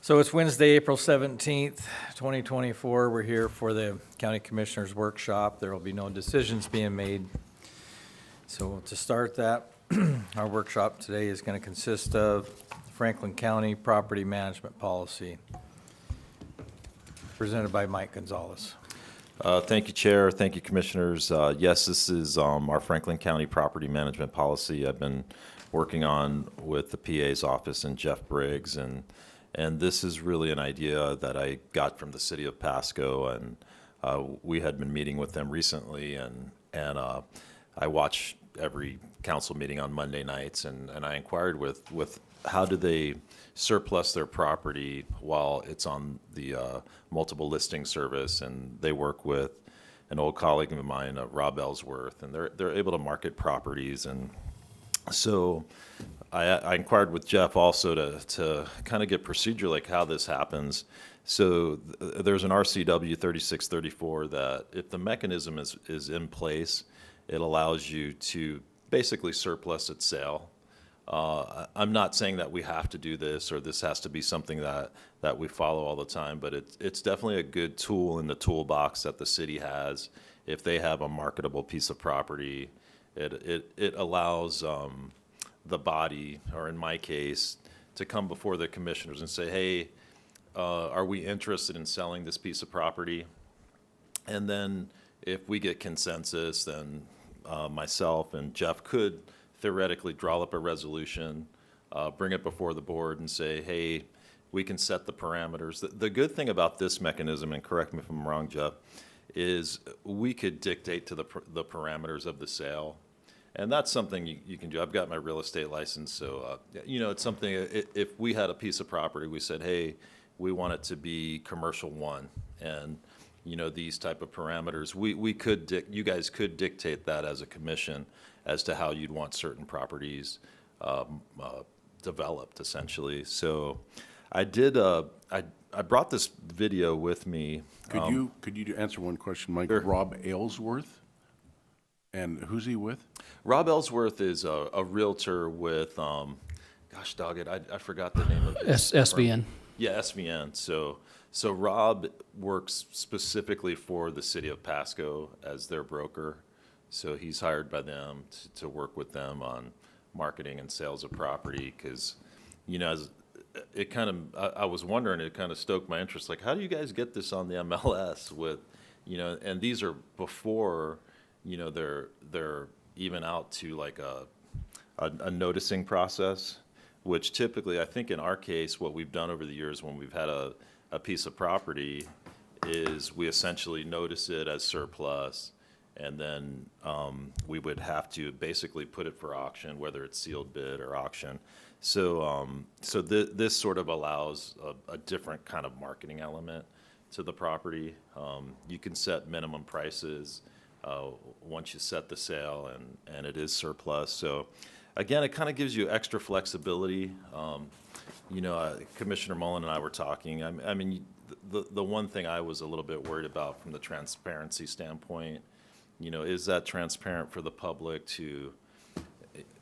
So it's Wednesday, April 17th, 2024. We're here for the County Commissioners Workshop. There will be no decisions being made. So to start that, our workshop today is going to consist of Franklin County Property Management Policy, presented by Mike Gonzalez. Thank you, Chair. Thank you, Commissioners. Yes, this is our Franklin County Property Management Policy. I've been working on with the PA's office and Jeff Briggs, and this is really an idea that I got from the city of Pasco, and we had been meeting with them recently, and I watch every council meeting on Monday nights, and I inquired with how do they surplus their property while it's on the multiple listing service, and they work with an old colleague of mine, Rob Ellsworth, and they're able to market properties. And so I inquired with Jeff also to kind of get procedure like how this happens. So there's an RCW 3634 that if the mechanism is in place, it allows you to basically surplus at sale. I'm not saying that we have to do this or this has to be something that we follow all the time, but it's definitely a good tool in the toolbox that the city has. If they have a marketable piece of property, it allows the body, or in my case, to come before the commissioners and say, hey, are we interested in selling this piece of property? And then if we get consensus, then myself and Jeff could theoretically draw up a resolution, bring it before the board and say, hey, we can set the parameters. The good thing about this mechanism, and correct me if I'm wrong, Jeff, is we could dictate to the parameters of the sale. And that's something you can do. I've got my real estate license, so it's something, if we had a piece of property, we said, hey, we want it to be commercial one, and these type of parameters, we could, you guys could dictate that as a commission as to how you'd want certain properties developed, essentially. So I did, I brought this video with me. Could you answer one question, Mike? Sure. Rob Ellsworth, and who's he with? Rob Ellsworth is a realtor with, gosh dog it, I forgot the name of it. SVN. Yeah, SVN. So Rob works specifically for the city of Pasco as their broker. So he's hired by them to work with them on marketing and sales of property, because, as it kind of, I was wondering, it kind of stoked my interest. Like, how do you guys get this on the MLS with, and these are before, they're even out to like a noticing process, which typically, I think in our case, what we've done over the years when we've had a piece of property is we essentially notice it as surplus, and then we would have to basically put it for auction, whether it's sealed bid or auction. So this sort of allows a different kind of marketing element to the property. You can set minimum prices once you set the sale, and it is surplus. So again, it kind of gives you extra flexibility. Commissioner Mullen and I were talking. I mean, the one thing I was a little bit worried about from the transparency standpoint, is that transparent for the public to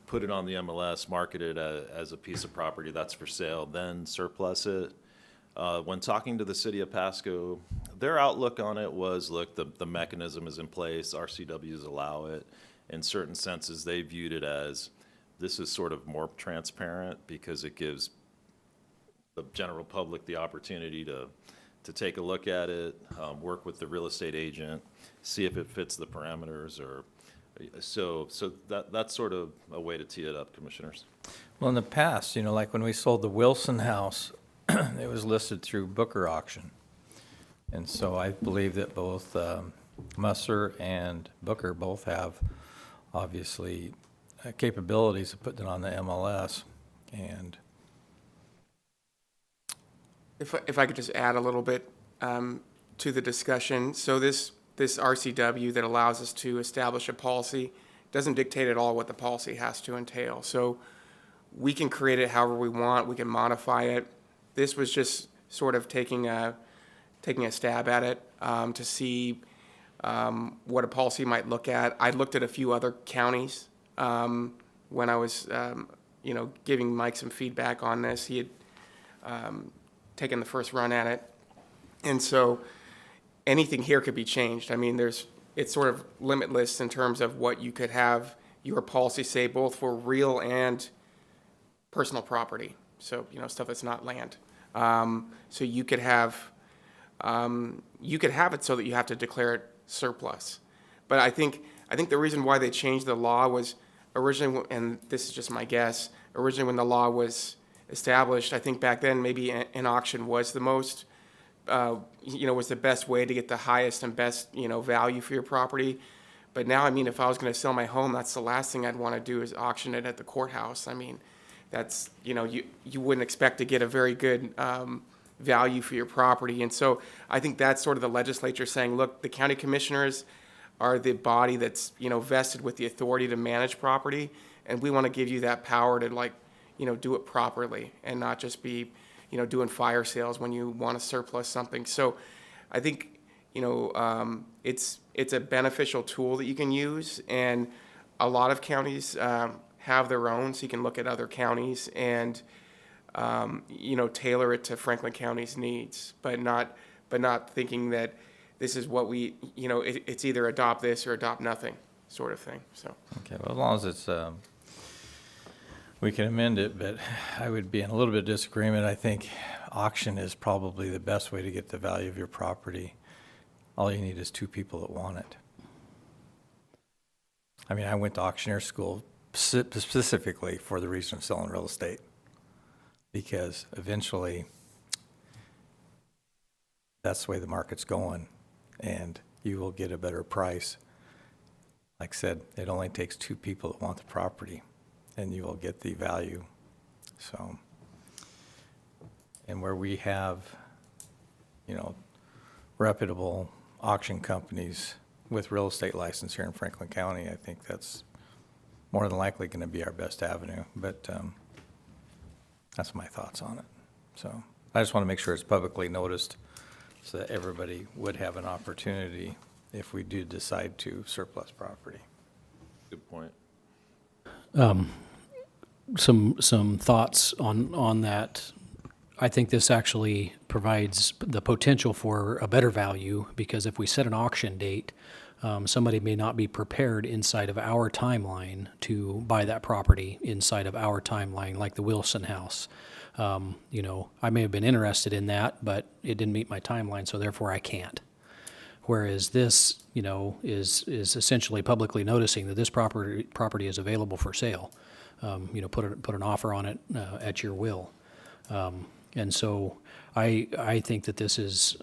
put it on the MLS, market it as a piece of property that's for sale, then surplus it. When talking to the city of Pasco, their outlook on it was, look, the mechanism is in place, RCWs allow it. In certain senses, they viewed it as this is sort of more transparent because it gives the general public the opportunity to take a look at it, work with the real estate agent, see if it fits the parameters, or so that's sort of a way to tee it up, commissioners. Well, in the past, like when we sold the Wilson house, it was listed through Booker auction. And so I believe that both Musser and Booker both have, obviously, capabilities of putting it on the MLS. And if I could just add a little bit to the discussion. So this RCW that allows us to establish a policy doesn't dictate at all what the policy has to entail. So we can create it however we want. We can modify it. This was just sort of taking a stab at it to see what a policy might look at. I looked at a few other counties when I was, giving Mike some feedback on this. He had taken the first run at it. And so anything here could be changed. I mean, it's sort of limitless in terms of what you could have your policy say, both for real and personal property. So, stuff that's not land. So you could have it so that you have to declare it surplus. But I think the reason why they changed the law was originally, and this is just my guess, originally when the law was established, I think back then maybe an auction was the most, was the best way to get the highest and best, value for your property. But now, I mean, if I was going to sell my home, that's the last thing I'd want to do is auction it at the courthouse. I mean, that's, you wouldn't expect to get a very good value for your property. And so I think that's sort of the legislature saying, look, the county commissioners are the body that's, vested with the authority to manage property. And we want to give you that power to do it properly and not just be, doing fire sales when you want to surplus something. So I think, it's a beneficial tool that you can use. And a lot of counties have their own, so you can look at other counties and, tailor it to Franklin County's needs, but not thinking that this is what we, it's either adopt this or adopt nothing sort of thing, so. Okay, well, as long as it's, we can amend it, but I would be in a little bit of disagreement. I think auction is probably the best way to get the value of your property. All you need is two people that want it. I mean, I went to auctioneer school specifically for the reason of selling real estate, because eventually that's the way the market's going, and you will get a better price. Like I said, it only takes two people that want the property, and you will get the value. So, and where we have, reputable auction companies with real estate license here in Franklin County, I think that's more than likely going to be our best avenue. But that's my thoughts on it. So I just want to make sure it's publicly noticed so that everybody would have an opportunity if we do decide to surplus property. Good point. Some thoughts on that. I think this actually provides the potential for a better value, because if we set an auction date, somebody may not be prepared inside of our timeline to buy that property inside of our timeline, like the Wilson house. I may have been interested in that, but it didn't meet my timeline, so therefore I can't. Whereas this, is essentially publicly noticing that this property is available for sale. Put an offer on it at your will. And so I think that this is,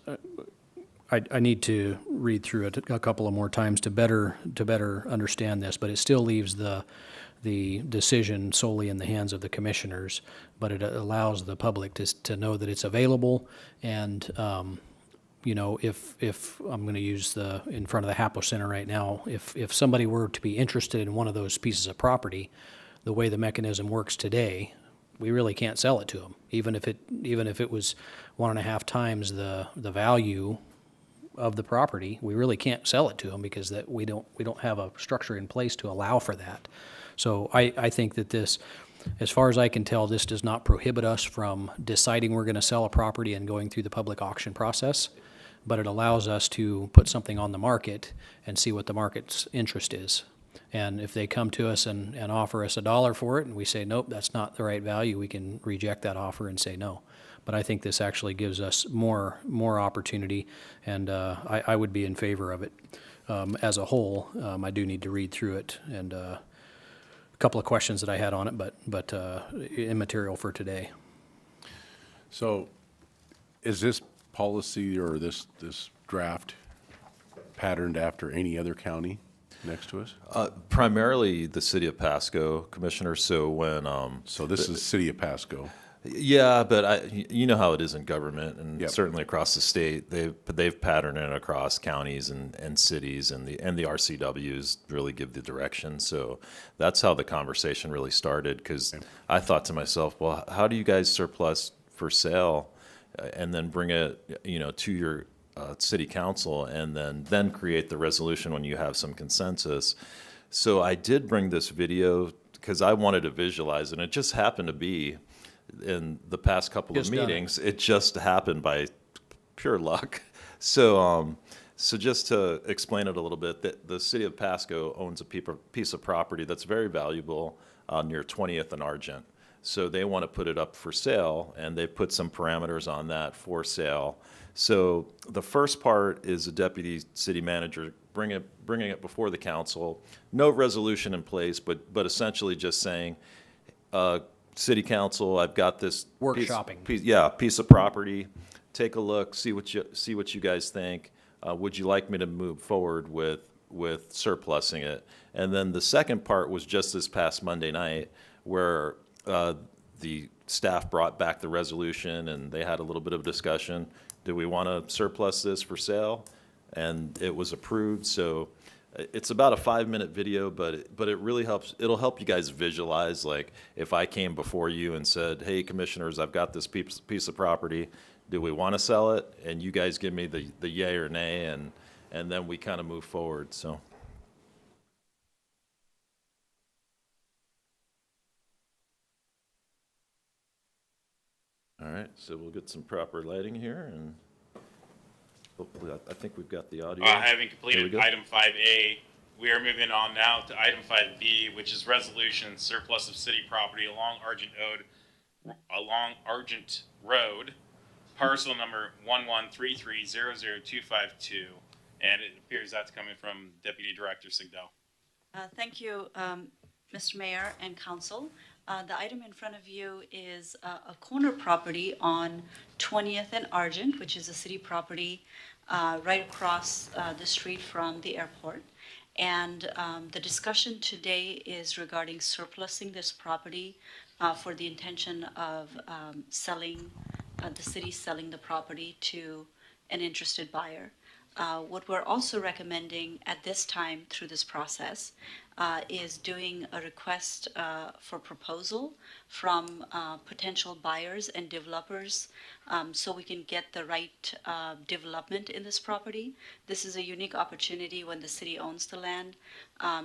I need to read through it a couple of more times to better understand this, but it still leaves the decision solely in the hands of the commissioners, but it allows the public to know that it's available. And, if I'm going to use in front of the HAPO Center right now, if somebody were to be interested in one of those pieces of property, the way the mechanism works today, we really can't sell it to them, even if it was 1.5 times the value of the property. We really can't sell it to them because that we don't have a structure in place to allow for that. So I think that this, as far as I can tell, this does not prohibit us from deciding we're going to sell a property and going through the public auction process, but it allows us to put something on the market and see what the market's interest is. And if they come to us and offer us $1 for it, and we say, nope, that's not the right value, we can reject that offer and say no. But I think this actually gives us more opportunity, and I would be in favor of it. As a whole, I do need to read through it, and a couple of questions that I had on it, but immaterial for today. So is this policy or this draft patterned after any other county next to us? Primarily the city of Pasco, Commissioner. So when So this is City of Pasco. yeah, but you know how it is in government, and Yep. certainly across the state, they've patterned it across counties and cities, and the RCWs really give the direction. So that's how the conversation really started. Because I thought to myself, well, how do you guys surplus for sale, and then bring it, to your city council, and then create the resolution when you have some consensus. So I did bring this video because I wanted to visualize, and it just happened to be in the past couple of Just done it. meetings. It just happened by pure luck. So, so just to explain it a little bit, the city of Pasco owns a piece of property that's very valuable near 20th and Argent. So they want to put it up for sale, and they put some parameters on that for sale. So the first part is the deputy city manager bringing it before the council. No resolution in place, but essentially just saying, city council, I've got this Workshopping. piece of property. Take a look, see what you guys think. Would you like me to move forward with surplusing it? And then the second part was just this past Monday night, where the staff brought back the resolution and they had a little bit of discussion. Do we want to surplus this for sale? And it was approved. So it's about a 5-minute video, but it really helps. It'll help you guys visualize, like, if I came before you and said, hey, commissioners, I've got this piece of property. Do we want to sell it? And you guys give me the yay or nay, and then we kind of move forward, so. All right, so we'll get some proper lighting here, and hopefully, I think we've got the audio. Having Here we completed go. item 5A, we are moving on now to item 5B, which is resolution surplus of city property along Argent Road, parcel number 113300252. And it appears that's coming from Deputy Director Sigdell. Thank you, Mr. Mayor and Council. The item in front of you is a corner property on 20th and Argent, which is a city property right across the street from the airport. And the discussion today is regarding surplusing this property for the intention of selling, the city selling the property to an interested buyer. What we're also recommending at this time through this process is doing a request for proposal from potential buyers and developers so we can get the right development in this property. This is a unique opportunity when the city owns the land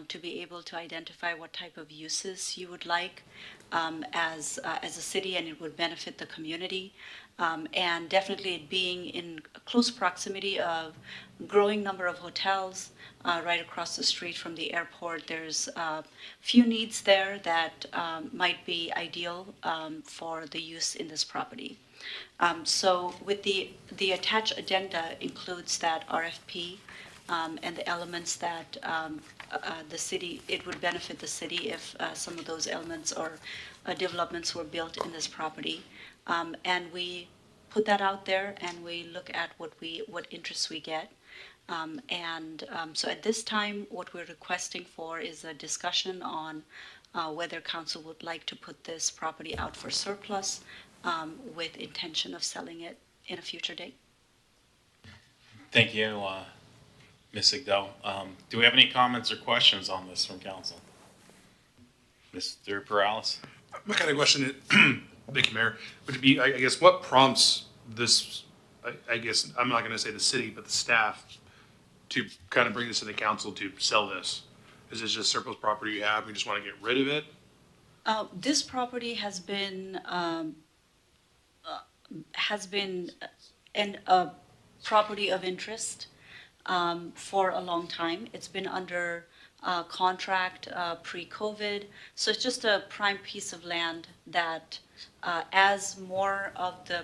to be able to identify what type of uses you would like as a city, and it would benefit the community. And definitely it being in close proximity of growing number of hotels right across the street from the airport. There's few needs there that might be ideal for the use in this property. So with the attached agenda includes that RFP and the elements that the city, it would benefit the city if some of those elements or developments were built in this property. And we put that out there and we look at what interests we get. So at this time, what we're requesting for is a discussion on whether council would like to put this property out for surplus with intention of selling it in a future date. Thank you, Ms. Sigdell. Do we have any comments or questions on this from council? Mr. Perales? My kind of question, thank you, Mayor, would be, I guess, what prompts this, I guess, I'm not going to say the city, but the staff to kind of bring this to the council to sell this? Is this just surplus property you have, we just want to get rid of it? This property has been a property of interest for a long time. It's been under contract pre-COVID, so it's just a prime piece of land that, as more of the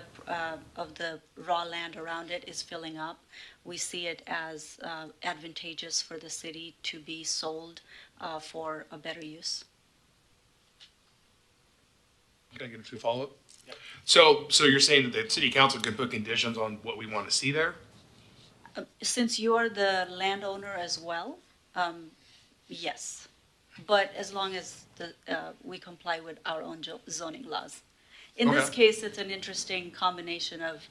raw land around it is filling up, we see it as advantageous for the city to be sold for a better use. Can I get a few follow-up? So you're saying that the city council can put conditions on what we want to see there? Since you are the landowner as well, yes. But as long as we comply with our own zoning laws. In this Okay. case, it's an interesting combination of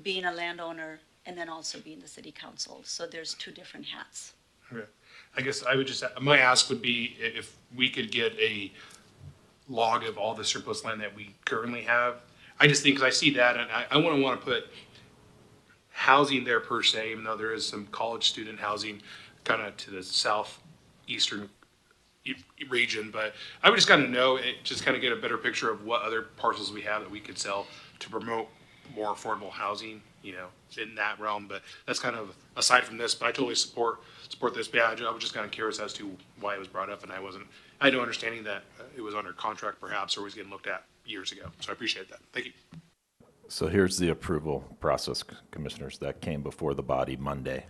being a landowner and then also being the city council. So there's two different hats. Okay. I guess I would just, my ask would be if we could get a log of all the surplus land that we currently have. I just think, because I see that, and I wouldn't want to put housing there per se, even though there is some college student housing kind of to the southeastern region, but I would just kind of know, just kind of get a better picture of what other parcels we have that we could sell to promote more affordable housing, you know, in that realm. But that's kind of aside from this, but I totally support this. But yeah, I was just kind of curious as to why it was brought up, and I had no understanding that it was under contract perhaps, or was getting looked at years ago. So I appreciate that. Thank you. So here's the approval process, Commissioners, that came before the body Monday.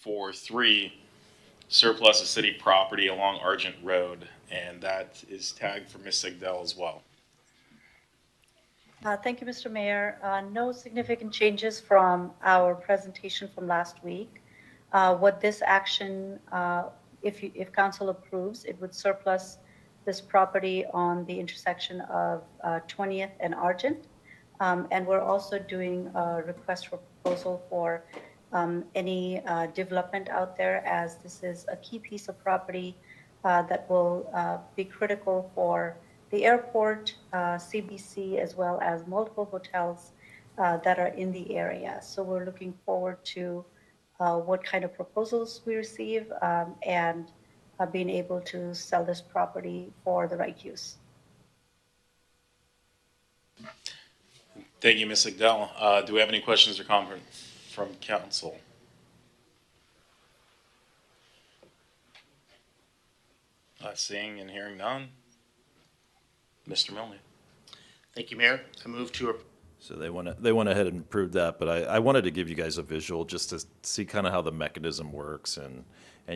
For 3, surplus of city property along Argent Road, and that is tagged for Ms. Sigdell as well. Thank you, Mr. Mayor. No significant changes from our presentation from last week. What this action, if council approves, it would surplus this property on the intersection of 20th and Argent. And we're also doing a request for proposal for any development out there, as this is a key piece of property that will be critical for the airport, CBC, as well as multiple hotels that are in the area. So we're looking forward to what kind of proposals we receive and being able to sell this property for the right use. Thank you, Ms. Sigdell. Do we have any questions or comments from council? Seeing and hearing none. Mr. Milne. Thank you, Mayor. I move to So they went ahead and approved that, but I wanted to give you guys a visual just to see kind of how the mechanism works. And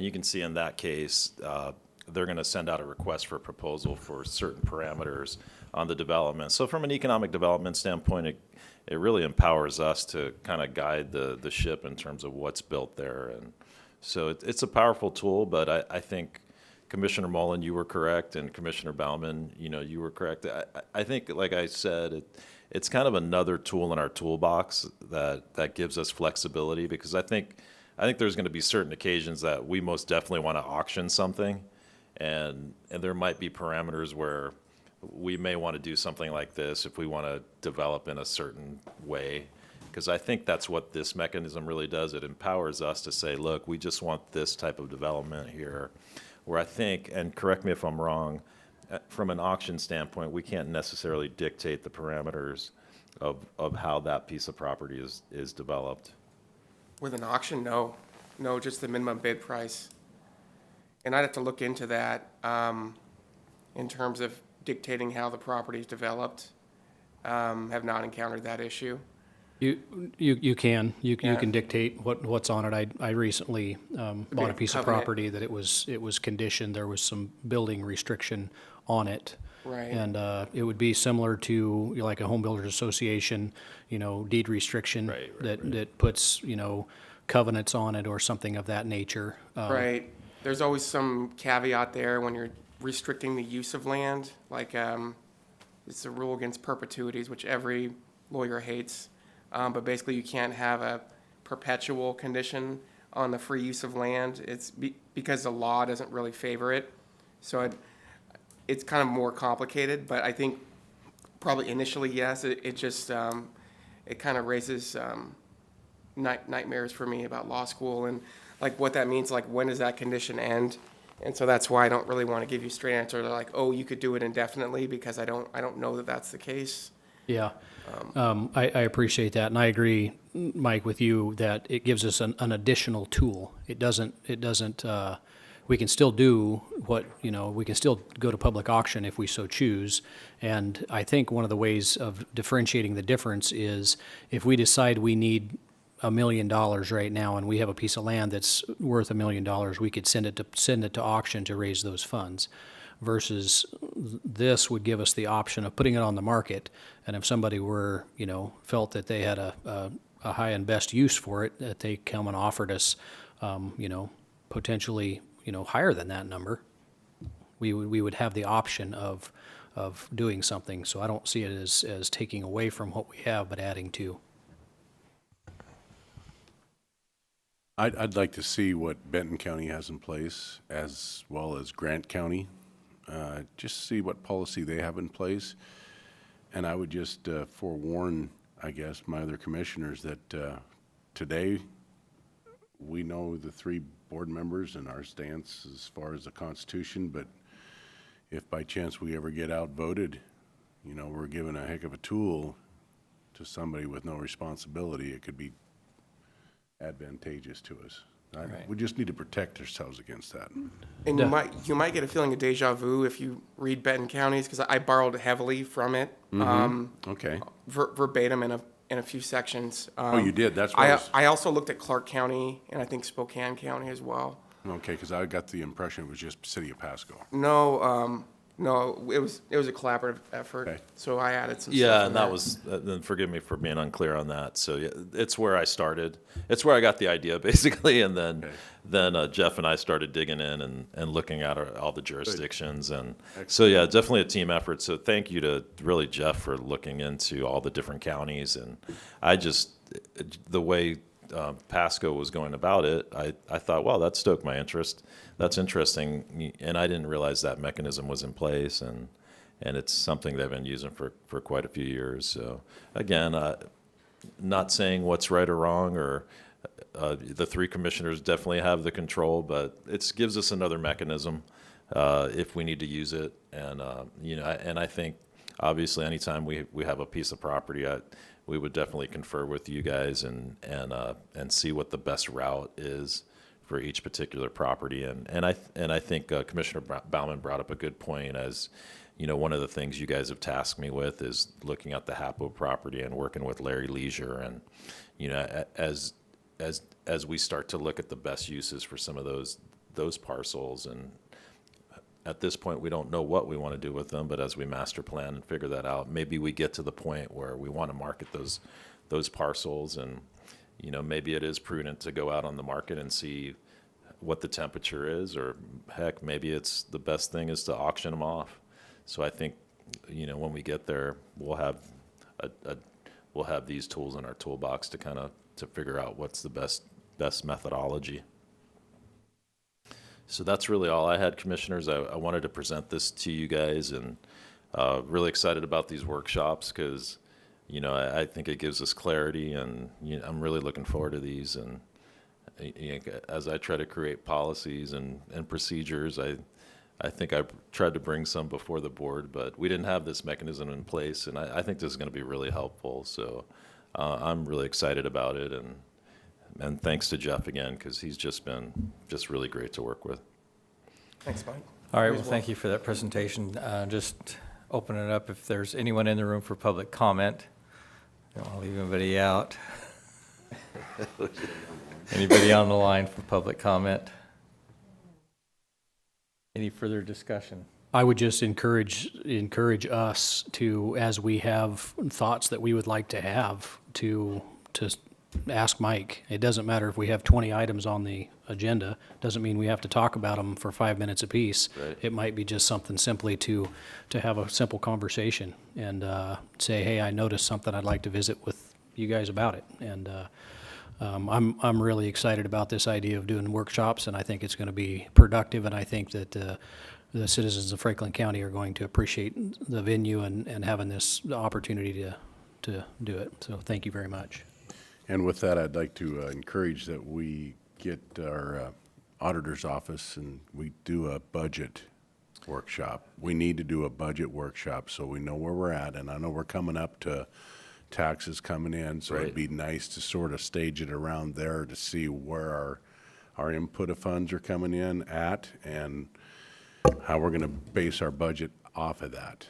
you can see in that case, they're going to send out a request for proposal for certain parameters on the development. So from an economic development standpoint, it really empowers us to kind of guide the ship in terms of what's built there. And so it's a powerful tool, but I think Commissioner Mullen, you were correct, and Commissioner Bauman, you were correct. I think, like I said, it's kind of another tool in our toolbox that gives us flexibility, because I think there's going to be certain occasions that we most definitely want to auction something, and there might be parameters where we may want to do something like this if we want to develop in a certain way, because I think that's what this mechanism really does. It empowers us to say, look, we just want this type of development here, where I think, and correct me if I'm wrong, from an auction standpoint, we can't necessarily dictate the parameters of how that piece of property is developed. With an auction, no, just the minimum bid price. And I'd have to look into that in terms of dictating how the property is developed. Have not encountered that issue. You can Yeah. dictate what's on it. I recently bought a piece of covenant. property that it was conditioned. There was some building restriction on it. Right. And it would be similar to like a home builders association, deed restriction Right. that puts, covenants on it or something of that nature. Right. There's always some caveat there when you're restricting the use of land, like it's a rule against perpetuities, which every lawyer hates. But basically, you can't have a perpetual condition on the free use of land. It's because the law doesn't really favor it. So it's kind of more complicated, but I think probably initially, yes, it just, it kind of raises nightmares for me about law school and like what that means, like when does that condition end? And so that's why I don't really want to give you a straight answer. They're like, oh, you could do it indefinitely, because I don't know that that's the case. Yeah, I appreciate that, and I agree, Mike, with you that it gives us an additional tool. It doesn't, we can still do we can still go to public auction if we so choose. And I think one of the ways of differentiating the difference is if we decide we need $1 million right now and we have a piece of land that's worth $1 million, we could send it to auction to raise those funds. Versus this would give us the option of putting it on the market, and if somebody were, felt that they had a high and best use for it, that they come and offered us, potentially, higher than that number, we would have the option of doing something. So I don't see it as taking away from what we have, but adding to. I'd like to see what Benton County has in place, as well as Grant County. Just see what policy they have in place. And I would just forewarn, I guess, my other commissioners that today we know the 3 board members and our stance as far as the Constitution, but if by chance we ever get outvoted, you know, we're given a heck of a tool to somebody with no responsibility. It could be advantageous to us. Right. We just need to protect ourselves against that. And you might get a feeling of deja vu if you read Benton County's, because I borrowed heavily from it, Okay. verbatim in a few sections. Oh, you did? That's what I was- I also looked at Clark County and I think Spokane County as well. Okay, because I got the impression it was just City of Pasco. No, it was a collaborative effort. Okay. So I added some stuff. Yeah, in and that there. was, then forgive me for being unclear on that. So yeah, it's where I started. It's where I got the idea basically, and then Jeff and I started digging in and looking at all the jurisdictions, and so yeah, definitely a team effort. So thank you to really Jeff for looking into all the different counties, and I just the way Pasco was going about it, I thought, well, that stoked my interest. That's interesting, and I didn't realize that mechanism was in place, and it's something they've been using for quite a few years. So again, not saying what's right or wrong, or the 3 commissioners definitely have the control, but it gives us another mechanism if we need to use it. And you know, and I think obviously anytime we have a piece of property, we would definitely confer with you guys and see what the best route is for each particular property. And I think Commissioner Bauman brought up a good point. As you know, one of the things you guys have tasked me with is looking at the Hapo property and working with Larry Leisure, and you know, as we start to look at the best uses for some of those parcels. And at this point, we don't know what we want to do with them, but as we master plan and figure that out, maybe we get to the point where we want to market those parcels, and you know, maybe it is prudent to go out on the market and see what the temperature is, or heck, maybe it's the best thing is to auction them off. So I think, you know, when we get there, we'll have these tools in our toolbox to figure out what's the best methodology. So that's really all I had, commissioners. I wanted to present this to you guys, and really excited about these workshops because, you know, I think it gives us clarity, and you know, I'm really looking forward to these. And you know, as I try to create policies and procedures, I think I tried to bring some before the board, but we didn't have this mechanism in place, and I think this is going to be really helpful. So I'm really excited about it, and thanks to Jeff again, because he's just been really great to work with. Thanks, Mike. All right, well, thank you for that presentation. Just open it up if there's anyone in the room for public comment. Don't want to leave anybody out. Anybody on the line for public comment? Any further discussion? I would just encourage us to, as we have thoughts that we would like to have, to ask Mike. It doesn't matter if we have 20 items on the agenda. Doesn't mean we have to talk about them for 5 minutes apiece. Right. It might be just something simply to have a simple conversation and say, hey, I noticed something, I'd like to visit with you guys about it. And I'm really excited about this idea of doing workshops, and I think it's going to be productive, and I think that the citizens of Franklin County are going to appreciate the venue and having this opportunity to do it. So thank you very much. And with that, I'd like to encourage that we get our auditor's office and we do a budget workshop. We need to do a budget workshop so we know where we're at. And I know we're coming up to taxes coming in, so it'd be nice to sort of stage it around there to see where our input of funds are coming in at and how we're going to base our budget off of that.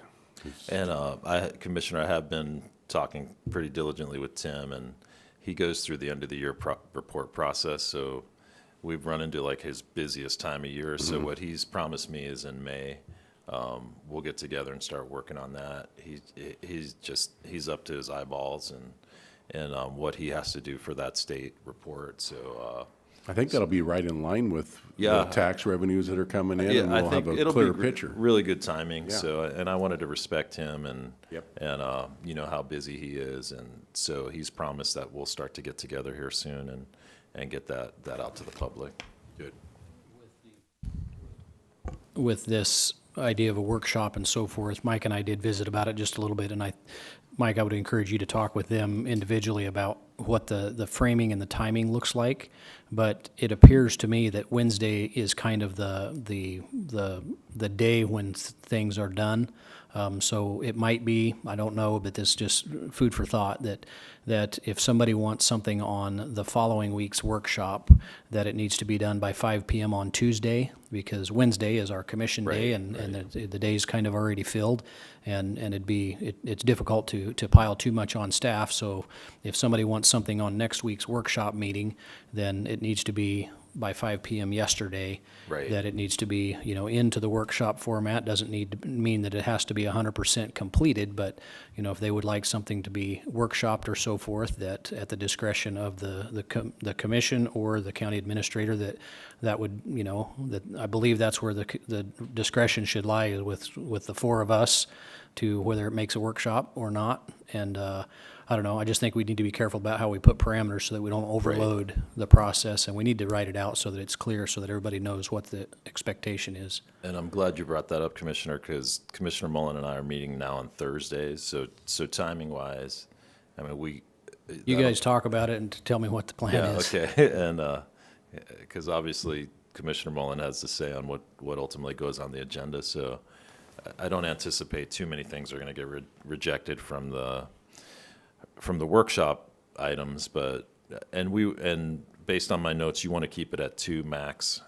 And Commissioner, I have been talking pretty diligently with Tim, and he goes through the end of the year report process. So we've run into like his busiest time of year. So what he's promised me is in May, we'll get together and start working on that. He's up to his eyeballs and what he has to do for that state report. So I think that'll be right in line with Yeah. the tax revenues that are coming in, yeah, and I we'll think have a it'll clearer be picture. really good timing. Yeah. So, and I wanted to respect him and Yep. you know how busy he is, and so he's promised that we'll start to get together here soon and get that out to the public. Good. With this idea of a workshop and so forth, Mike and I did visit about it just a little bit, and Mike, I would encourage you to talk with them individually about what the framing and the timing looks like, But it appears to me that Wednesday is kind of the day when things are done. So it might be, I don't know, but this is just food for thought, that if somebody wants something on the following week's workshop, that it needs to be done by 5 PM on Tuesday, because Wednesday is our commission day, and the day's kind of already filled, and it's difficult to pile too much on staff. So if somebody wants something on next week's workshop meeting, then it needs to be by 5 PM yesterday. Right. That it needs to be, into the workshop format. Doesn't need to mean that it has to be 100% completed, but, if they would like something to be workshopped or so forth, that at the discretion of the commission or the county administrator, that would, that I believe that's where the discretion should lie, is with the four of us, to whether it makes a workshop or not. And, I don't know, I just think we need to be careful about how we put parameters so that we don't overload the process, and we need to write it out so that it's clear, so that everybody knows what the expectation is. And I'm glad you brought that up, Commissioner, because Commissioner Mullen and I are meeting now on Thursdays, so timing-wise, I mean, You guys talk about it and tell me what the plan Yeah, is. okay, and, because obviously Commissioner Mullen has to say on what ultimately goes on the agenda, so I don't anticipate too many things are gonna get rejected from the workshop items, but, and based on my notes, you want to keep it at 2 max,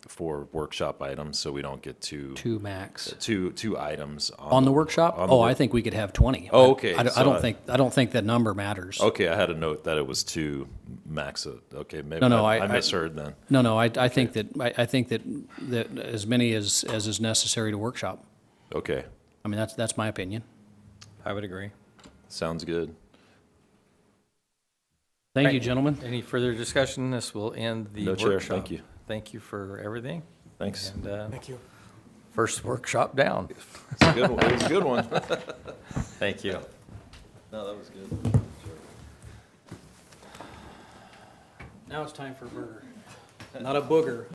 for workshop items, so we don't get two Max. two items On the workshop? on the Oh, work- I think we could have 20. Oh, okay, I so don't think that number matters. Okay, I had a note that it was 2 max, okay, maybe No, I I misheard then. No, I think that as many as is necessary to workshop. Okay, I mean, that's my opinion. I would agree. sounds good. Thank you, gentlemen. Any further discussion? This will end the No, workshop. Chair, thank you. Thank you for everything. Thanks. And, Thank you. first workshop down. It's a good one. It was a good one. Thank you. No, that was good. Now it's time for a burger. Not a booger.